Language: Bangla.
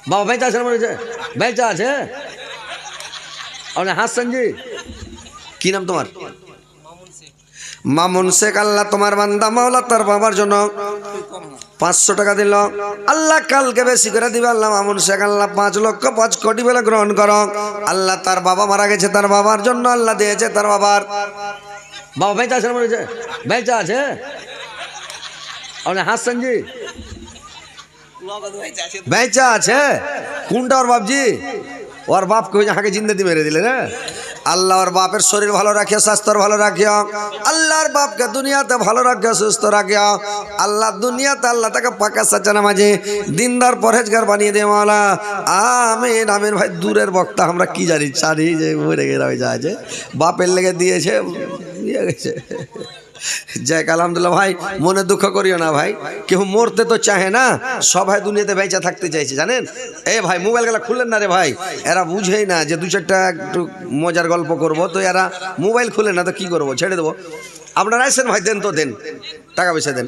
বাবা বেঁচে আছে না মরেছে? বেঁচে আছে। আপনি হাসছেন জি? কি নাম তোমার? মামুন শেখ। আল্লাহ তোমার বান্দা মাওলা তার বাবার জন্য 500 টাকা দিল। আল্লাহ কালকে বেশি করে দিবে। আল্লাহ মামুন শেখ আল্লাহ 5,05,00,000 বলে গ্রহণ করো। আল্লাহ তার বাবা মারা গেছে, তার বাবার জন্য আল্লাহ দিয়েছে তার বাবার। বাবা বেঁচে আছে না মরেছে? বেঁচে আছে। আপনি হাসছেন জি? বেঁচে আছে। কোনটা ওর বাপজি? ওর বাপকে আগে জিন্দেদি মেরে দিলে না। আল্লাহ ওর বাপের শরীর ভালো রাখিয়া, স্বাস্থ্য ভালো রাখিয়া, আল্লাহর বাপকে দুনিয়াতে ভালো রাখিয়া, সুস্থ রাখিয়া, আল্লাহ দুনিয়াতে আল্লাহ তাকে পাকা সাচা নামাজে দিনদার পরহেজগার বানিয়ে দে মাওলা। আমিন আমিন। ভাই দূরের বক্তা, আমরা কি জানি, জানি যে মরে গেছে, যা আছে বাপের লেগে দিয়েছে, দিয়ে গেছে। যাক আলহামদুলিল্লাহ। ভাই মনে দুঃখ করিও না ভাই, কেউ মরতে তো চাহে না, সবাই দুনিয়াতে বেঁচে থাকতে চাইছে জানেন। এ ভাই মোবাইল গেলা খুললেন না রে ভাই, এরা বুঝেই না যে 2-4টা একটু মজার গল্প করব, তো এরা মোবাইল খুলে না, তো কি করবো, ছেড়ে দেবো। আপনারা আসেন ভাই, দেন তো দেন, টাকা পয়সা দেন।